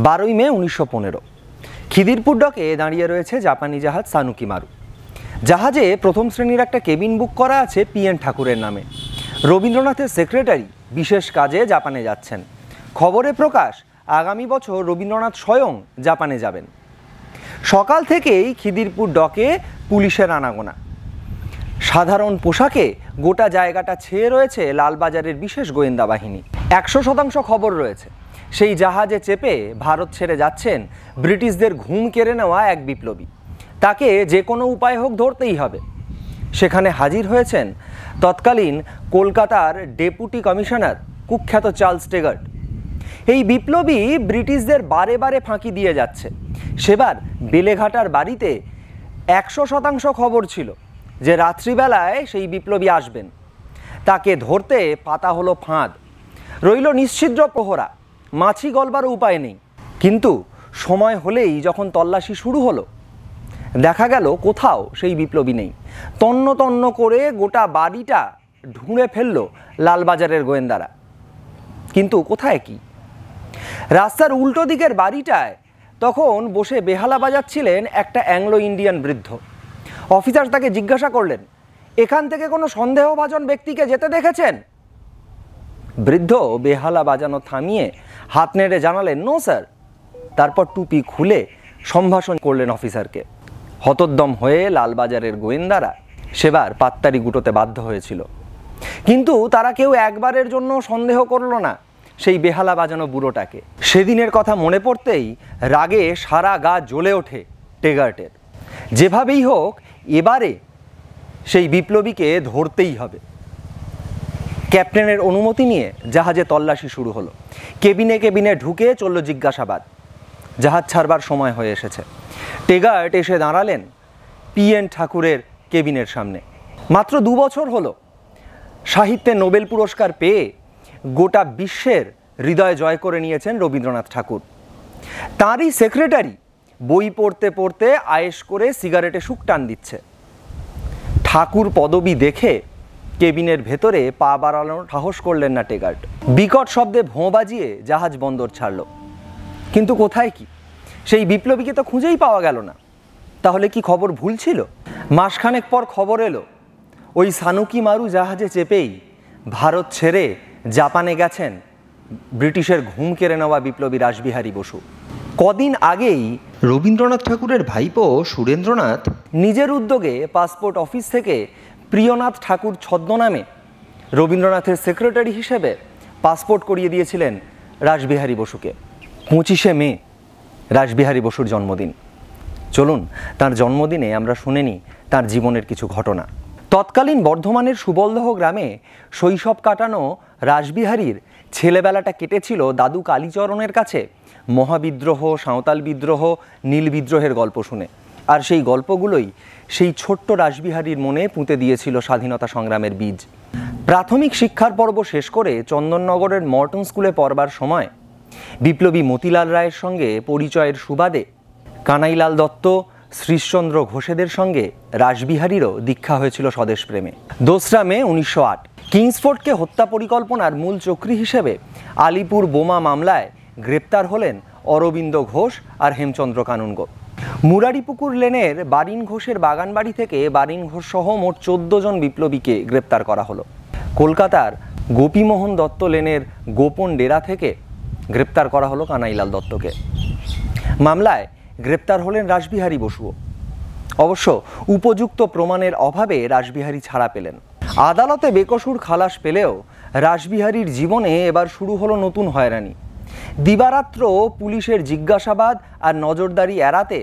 12ই মে 1915 খিদিরপুর ডকে দাঁড়িয়ে রয়েছে জাপানি জাহাজ সানুকি মারু। জাহাজে প্রথম শ্রেণীর একটা কেবিন বুক করা আছে PN ঠাকুরের নামে। রবীন্দ্রনাথের সেক্রেটারি বিশেষ কাজে জাপানে যাচ্ছেন। খবরে প্রকাশ আগামী বছর রবীন্দ্রনাথ স্বয়ং জাপানে যাবেন। সকাল থেকেই খিদিরপুর ডকে পুলিশের আনাগোনা। সাধারণ পোশাকে গোটা জায়গাটা ছেয়ে রয়েছে লালবাজারের বিশেষ গোয়েন্দা বাহিনী। 100% খবর রয়েছে সেই জাহাজে চেপে ভারত ছেড়ে যাচ্ছেন ব্রিটিশদের ঘুম কেড়ে নেওয়া এক বিপ্লবী। তাকে যে কোনো উপায় হোক ধরতেই হবে। সেখানে হাজির হয়েছেন তৎকালীন কলকাতার ডেপুটি কমিশনার কুখ্যাত চার্লস টেগার্ট। এই বিপ্লবী ব্রিটিশদের বারে বারে ফাঁকি দিয়ে যাচ্ছে। সেবার বেলেঘাটার বাড়িতে 100% খবর ছিল যে রাত্রিবেলায় সেই বিপ্লবী আসবেন। তাকে ধরতে পাতা হলো ফাঁদ, রইল নিশ্ছিদ্র প্রহরা, মাছি গলবার উপায় নেই। কিন্তু সময় হলেই যখন তল্লাশি শুরু হলো, দেখা গেল কোথাও সেই বিপ্লবী নেই। তন্ন তন্ন করে গোটা বাড়িটা ঢুঁড়ে ফেলল লালবাজারের গোয়েন্দারা। কিন্তু কোথায় কি? রাস্তার উল্টো দিকের বাড়িটায় তখন বসে বেহালা বাজাচ্ছিলেন একটা অ্যাংলো ইন্ডিয়ান বৃদ্ধ। অফিসার তাকে জিজ্ঞাসা করলেন, এখান থেকে কোনো সন্দেহভাজন ব্যক্তিকে যেতে দেখেছেন? বৃদ্ধ বেহালা বাজানো থামিয়ে হাত নেড়ে জানালেন, নো স্যার। তারপর টুপি খুলে সম্ভাষণ করলেন অফিসারকে। হতোদ্যম হয়ে লালবাজারের গোয়েন্দারা সেবার পাত্তারি গুটোতে বাধ্য হয়েছিল। কিন্তু তারা কেউ একবারের জন্য সন্দেহ করল না সেই বেহালা বাজানো বুড়োটাকে। সেদিনের কথা মনে পড়তেই রাগে সারা গা জ্বলে ওঠে টেগার্টের। যেভাবেই হোক এবারে সেই বিপ্লবীকে ধরতেই হবে। ক্যাপ্টেনের অনুমতি নিয়ে জাহাজে তল্লাশি শুরু হলো। কেবিনে কেবিনে ঢুকে চলল জিজ্ঞাসাবাদ। জাহাজ ছাড়বার সময় হয়ে এসেছে। টেগার্ট এসে দাঁড়ালেন PN ঠাকুরের কেবিনের সামনে। মাত্র 2 বছর হলো সাহিত্যে নোবেল পুরস্কার পেয়ে গোটা বিশ্বের হৃদয় জয় করে নিয়েছেন রবীন্দ্রনাথ ঠাকুর। তাঁরই সেক্রেটারি বই পড়তে পড়তে আয়েশ করে সিগারেটে শুক টান দিচ্ছে। ঠাকুর পদবি দেখে কেবিনের ভেতরে পা বাড়ানোর সাহস করলেন না টেগার্ট। বিকট শব্দে ভোঁ বাজিয়ে জাহাজ বন্দর ছাড়ল। কিন্তু কোথায় কি? সেই বিপ্লবীকে তো খুঁজেই পাওয়া গেল না। তাহলে কি খবর ভুল ছিল? মাসখানেক পর খবর এলো ওই সানুকি মারু জাহাজে চেপেই ভারত ছেড়ে জাপানে গেছেন ব্রিটিশের ঘুম কেড়ে নেওয়া বিপ্লবী রাসবিহারী বসু। কদিন আগেই রবীন্দ্রনাথ ঠাকুরের ভাইপো সুরেন্দ্রনাথ নিজের উদ্যোগে পাসপোর্ট অফিস থেকে প্রিয়নাথ ঠাকুর ছদ্মনামে রবীন্দ্রনাথের সেক্রেটারি হিসেবে পাসপোর্ট করিয়ে দিয়েছিলেন রাসবিহারী বসুকে। 25শে মে রাসবিহারী বসুর জন্মদিন। চলুন তার জন্মদিনে আমরা শুনে নিই তার জীবনের কিছু ঘটনা। তৎকালীন বর্ধমানের সুবলদহ গ্রামে শৈশব কাটানো রাসবিহারীর ছেলেবেলাটা কেটেছিল দাদু কালীচরণের কাছে মহাবিদ্রোহ, সাঁওতাল বিদ্রোহ, নীল বিদ্রোহের গল্প শুনে। আর সেই গল্পগুলোই সেই ছোট্ট রাসবিহারীর মনে পুঁতে দিয়েছিল স্বাধীনতা সংগ্রামের বীজ। প্রাথমিক শিক্ষার পর্ব শেষ করে চন্দননগরের মর্টন স্কুলে পড়বার সময় বিপ্লবী মতিলাল রায়ের সঙ্গে পরিচয়ের সুবাদে কানাইলাল দত্ত, শ্রীশচন্দ্র ঘোষেদের সঙ্গে রাসবিহারীরও দীক্ষা হয়েছিল স্বদেশপ্রেমে। 2রা মে 1908 কিংসফোর্ডকে হত্যা পরিকল্পনার মূল চক্রী হিসেবে আলিপুর বোমা মামলায় গ্রেপ্তার হলেন অরবিন্দ ঘোষ আর হেমচন্দ্র কানুনগো। মুরারিপুকুর লেনের বারিন ঘোষের বাগানবাড়ি থেকে বারিন ঘোষ সহ মোট 14 জন বিপ্লবীকে গ্রেপ্তার করা হলো। কলকাতার গোপীমোহন দত্ত লেনের গোপন ডেরা থেকে গ্রেপ্তার করা হলো কানাইলাল দত্তকে। মামলায় গ্রেপ্তার হলেন রাসবিহারী বসুও। অবশ্য উপযুক্ত প্রমাণের অভাবে রাসবিহারী ছাড়া পেলেন। আদালতে বেকসুর খালাস পেলেও রাসবিহারীর জীবনে এবার শুরু হলো নতুন হয়রানি। দিবারাত্র পুলিশের জিজ্ঞাসাবাদ আর নজরদারি এড়াতে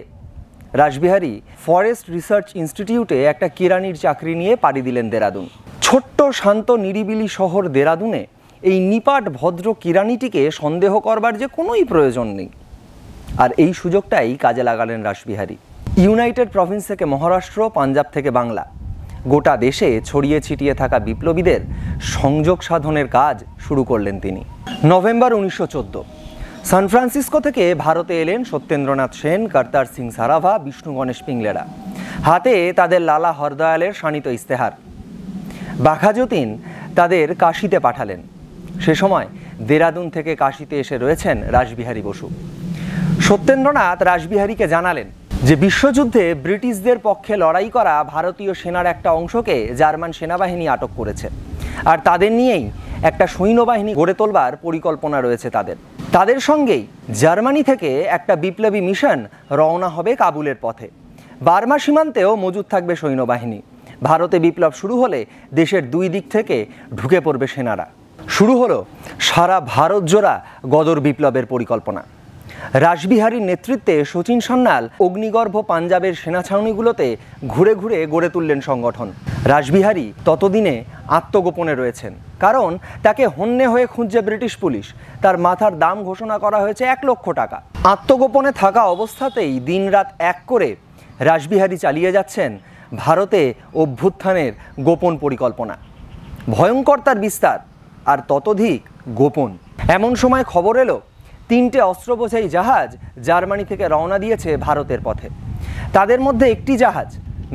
রাসবিহারী ফরেস্ট রিসার্চ ইনস্টিটিউটে একটা কেরানির চাকরি নিয়ে পাড়ি দিলেন দেরাদুন। ছোট্ট শান্ত নিরিবিলি শহর দেরাদুনে এই নিপাট ভদ্র কেরানিটিকে সন্দেহ করবার যে কোনোই প্রয়োজন নেই। আর এই সুযোগটাই কাজে লাগালেন রাসবিহারী। ইউনাইটেড প্রভিন্স থেকে মহারাষ্ট্র, পাঞ্জাব থেকে বাংলা, গোটা দেশে ছড়িয়ে ছিটিয়ে থাকা বিপ্লবীদের সংযোগ সাধনের কাজ শুরু করলেন তিনি। নভেম্বর 1914 সান ফ্রান্সিসকো থেকে ভারতে এলেন সত্যেন্দ্রনাথ সেন, কর্তার সিং সারাভা, বিষ্ণু গণেশ পিংলেরা। হাতে তাদের লালা হরদয়ালের শানিত ইস্তেহার। বাঘাযতীন তাদের কাশিতে পাঠালেন। সে সময় দেরাদুন থেকে কাশিতে এসে রয়েছেন রাসবিহারী বসু। সত্যেন্দ্রনাথ রাসবিহারীকে জানালেন যে বিশ্বযুদ্ধে ব্রিটিশদের পক্ষে লড়াই করা ভারতীয় সেনার একটা অংশকে জার্মান সেনাবাহিনী আটক করেছে, আর তাদের নিয়েই একটা সৈন্যবাহিনী গড়ে তোলবার পরিকল্পনা রয়েছে তাদের সঙ্গেই জার্মানি থেকে একটা বিপ্লবী মিশন রওনা হবে কাবুলের পথে। বার্মা সীমান্তেও মজুদ থাকবে সৈন্যবাহিনী। ভারতে বিপ্লব শুরু হলে দেশের দুই দিক থেকে ঢুকে পড়বে সেনারা। শুরু হলো সারা ভারত জোড়া গদর বিপ্লবের পরিকল্পনা। রাসবিহারীর নেতৃত্বে শচীন সান্যাল অগ্নিগর্ভ পাঞ্জাবের সেনা ছাউনিগুলোতে ঘুরে ঘুরে গড়ে তুললেন সংগঠন। রাসবিহারী ততদিনে আত্মগোপনে রয়েছেন, কারণ তাকে হন্যে হয়ে খুঁজছে ব্রিটিশ পুলিশ। তার মাথার দাম ঘোষণা করা হয়েছে 1 লক্ষ টাকা। আত্মগোপনে থাকা অবস্থাতেই দিনরাত এক করে রাসবিহারী চালিয়ে যাচ্ছেন ভারতে অভ্যুত্থানের গোপন পরিকল্পনা। ভয়ঙ্কর তার বিস্তার, আর ততোধিক গোপন। এমন সময় খবর এলো 3টে অস্ত্রবোঝাই জাহাজ জার্মানি থেকে রওনা দিয়েছে ভারতের পথে। তাদের মধ্যে একটি জাহাজ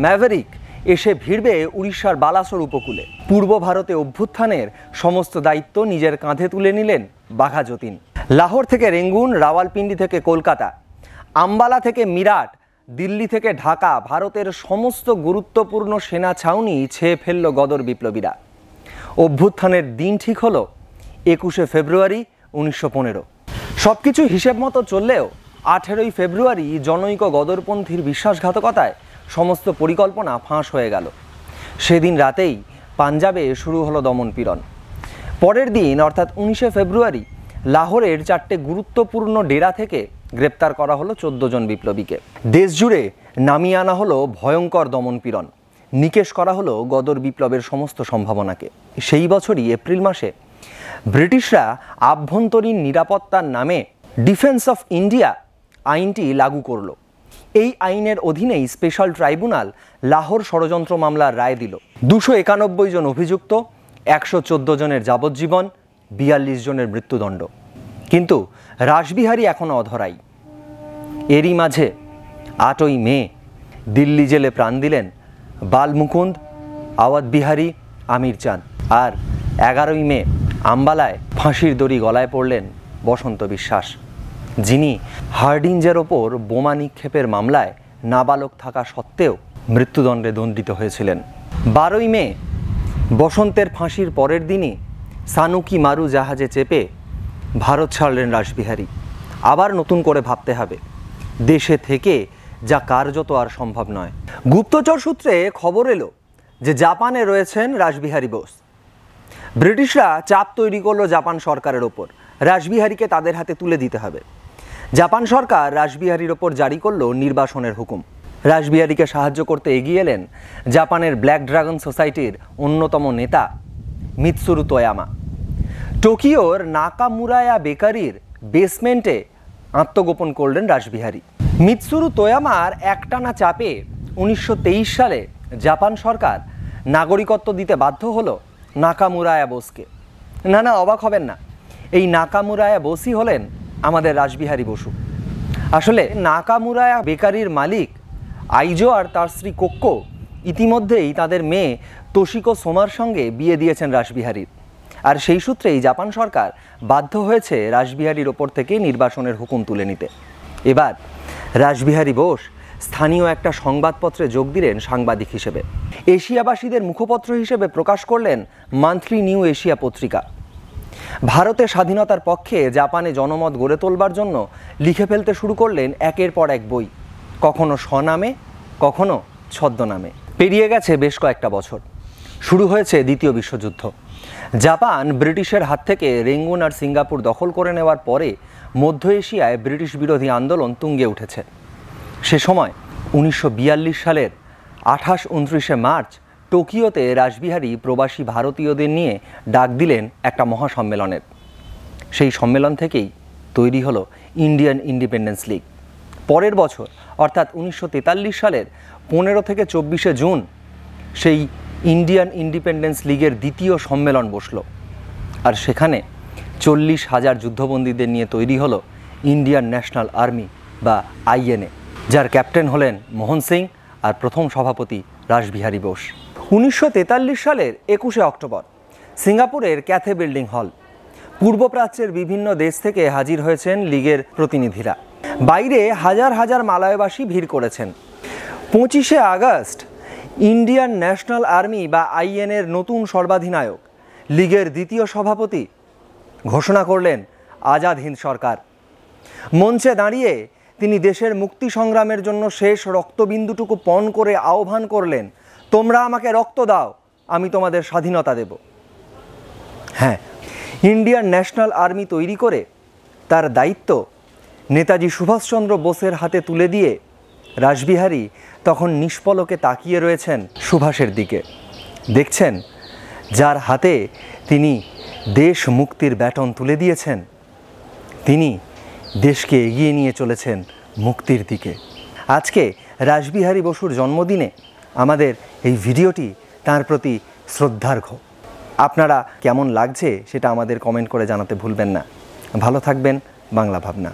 ম্যাভেরিক এসে ভিড়বে উড়িষ্যার বালাসোর উপকূলে। পূর্ব ভারতে অভ্যুত্থানের সমস্ত দায়িত্ব নিজের কাঁধে তুলে নিলেন বাঘা যতীন। লাহোর থেকে রেঙ্গুন, রাওয়ালপিন্ডি থেকে কলকাতা, আম্বালা থেকে মিরাট, দিল্লি থেকে ঢাকা, ভারতের সমস্ত গুরুত্বপূর্ণ সেনা ছাউনি ছেয়ে ফেলল গদর বিপ্লবীরা। অভ্যুত্থানের দিন ঠিক হলো 21শে ফেব্রুয়ারি 1915। সব কিছু হিসেব মতো চললেও 18ই ফেব্রুয়ারি জনৈক গদরপন্থীর বিশ্বাসঘাতকতায় সমস্ত পরিকল্পনা ফাঁস হয়ে গেল। সেদিন রাতেই পাঞ্জাবে শুরু হলো দমনপীড়ন। পরের দিন অর্থাৎ 19শে ফেব্রুয়ারি লাহোরের 4টে গুরুত্বপূর্ণ ডেরা থেকে গ্রেপ্তার করা হলো 14 জন বিপ্লবীকে। দেশ জুড়ে নামিয়ে আনা হলো ভয়ঙ্কর দমনপীড়ন। নিকেশ করা হলো গদর বিপ্লবের সমস্ত সম্ভাবনাকে। সেই বছরই এপ্রিল মাসে ব্রিটিশরা আভ্যন্তরীণ নিরাপত্তার নামে ডিফেন্স অফ ইন্ডিয়া আইনটি লাগু করল। এই আইনের অধীনেই স্পেশাল ট্রাইব্যুনাল লাহোর ষড়যন্ত্র মামলার রায় দিল। 291 জন অভিযুক্ত, 114 জনের যাবজ্জীবন, 42 জনের মৃত্যুদণ্ড। কিন্তু রাসবিহারী এখনও অধরাই। এরই মাঝে 8ই মে দিল্লি জেলে প্রাণ দিলেন বালমুকুন্দ, আওয়াধ বিহারী, আমির চাঁদ। আর 11ই মে আম্বালায় ফাঁসির দড়ি গলায় পড়লেন বসন্ত বিশ্বাস, যিনি হার্ডিঞ্জের ওপর বোমা নিক্ষেপের মামলায় নাবালক থাকা সত্ত্বেও মৃত্যুদণ্ডে দণ্ডিত হয়েছিলেন। 12ই মে বসন্তের ফাঁসির পরের দিনই সানুকি মারু জাহাজে চেপে ভারত ছাড়লেন রাসবিহারী। আবার নতুন করে ভাবতে হবে, দেশে থেকে যা কার্যত আর সম্ভব নয়। গুপ্তচর সূত্রে খবর এলো যে জাপানে রয়েছেন রাসবিহারী বোস। ব্রিটিশরা চাপ তৈরি করলো জাপান সরকারের ওপর, রাসবিহারীকে তাদের হাতে তুলে দিতে হবে। জাপান সরকার রাসবিহারীর ওপর জারি করলো নির্বাসনের হুকুম। রাসবিহারীকে সাহায্য করতে এগিয়ে এলেন জাপানের ব্ল্যাক ড্রাগন সোসাইটির অন্যতম নেতা মিৎসুরু তোয়ামা। টোকিওর নাকামুরায়া বেকারির বেসমেন্টে আত্মগোপন করলেন রাসবিহারী। মিৎসুরু তোয়ামার একটানা চাপে 1923 সালে জাপান সরকার নাগরিকত্ব দিতে বাধ্য হলো নাকামুরায়া বোসকে। না, অবাক হবেন না, এই নাকামুরায়া বোসই হলেন আমাদের রাসবিহারী বসু। আসলে নাকামুরায়া বেকারির মালিক আইজো আর তার স্ত্রী কোক্কো ইতিমধ্যেই তাদের মেয়ে তোশিকো সোমার সঙ্গে বিয়ে দিয়েছেন রাসবিহারীর। আর সেই সূত্রেই জাপান সরকার বাধ্য হয়েছে রাসবিহারীর ওপর থেকে নির্বাসনের হুকুম তুলে নিতে। এবার রাসবিহারী বোস স্থানীয় একটা সংবাদপত্রে যোগ দিলেন সাংবাদিক হিসেবে। এশিয়াবাসীদের মুখপত্র হিসেবে প্রকাশ করলেন মান্থলি নিউ এশিয়া পত্রিকা। ভারতের স্বাধীনতার পক্ষে জাপানে জনমত গড়ে তোলবার জন্য লিখে ফেলতে শুরু করলেন একের পর এক বই, কখনো স্বনামে, কখনো ছদ্মনামে। পেরিয়ে গেছে বেশ কয়েকটা বছর। শুরু হয়েছে দ্বিতীয় বিশ্বযুদ্ধ। জাপান ব্রিটিশের হাত থেকে রেঙ্গুন আর সিঙ্গাপুর দখল করে নেওয়ার পরে মধ্য এশিয়ায় ব্রিটিশ বিরোধী আন্দোলন তুঙ্গে উঠেছে। সে সময় 1942 সালের 28-29 মার্চ টোকিওতে রাসবিহারী প্রবাসী ভারতীয়দের নিয়ে ডাক দিলেন একটা মহাসম্মেলনের। সেই সম্মেলন থেকেই তৈরি হলো ইন্ডিয়ান ইন্ডিপেন্ডেন্স লীগ। পরের বছর অর্থাৎ 1943 সালের 15 থেকে 24 জুন সেই ইন্ডিয়ান ইন্ডিপেন্ডেন্স লীগের দ্বিতীয় সম্মেলন বসল। আর সেখানে 40,000 যুদ্ধবন্দীদের নিয়ে তৈরি হলো ইন্ডিয়ান ন্যাশনাল আর্মি বা আইএনএ, যার ক্যাপ্টেন হলেন মোহন সিং আর প্রথম সভাপতি রাসবিহারী বোস। 1943 সালের 21শে অক্টোবর সিঙ্গাপুরের ক্যাথে বিল্ডিং হল। পূর্ব প্রাচ্যের বিভিন্ন দেশ থেকে হাজির হয়েছেন লীগের প্রতিনিধিরা। বাইরে হাজার হাজার মালয়বাসী ভিড় করেছেন। 25শে আগস্ট ইন্ডিয়ান ন্যাশনাল আর্মি বা আইএনএর নতুন সর্বাধিনায়ক, লীগের দ্বিতীয় সভাপতি ঘোষণা করলেন আজাদ হিন্দ সরকার। মঞ্চে দাঁড়িয়ে তিনি দেশের মুক্তি সংগ্রামের জন্য শেষ রক্তবিন্দুটুকু পণ করে আহ্বান করলেন, তোমরা আমাকে রক্ত দাও, আমি তোমাদের স্বাধীনতা দেব। হ্যাঁ, ইন্ডিয়ান ন্যাশনাল আর্মি তৈরি করে তার দায়িত্ব নেতাজি সুভাষচন্দ্র বোসের হাতে তুলে দিয়ে রাসবিহারী তখন নিষ্পলকে তাকিয়ে রয়েছেন সুভাষের দিকে। দেখছেন, যার হাতে তিনি দেশ মুক্তির ব্যাটন তুলে দিয়েছেন, তিনি দেশকে এগিয়ে নিয়ে চলেছেন মুক্তির দিকে। আজকে রাসবিহারী বসুর জন্মদিনে আমাদের এই ভিডিওটি তার প্রতি শ্রদ্ধার্ঘ্য। আপনারা কেমন লাগছে সেটা আমাদের কমেন্ট করে জানাতে ভুলবেন না। ভালো থাকবেন। বাংলা ভাবনা।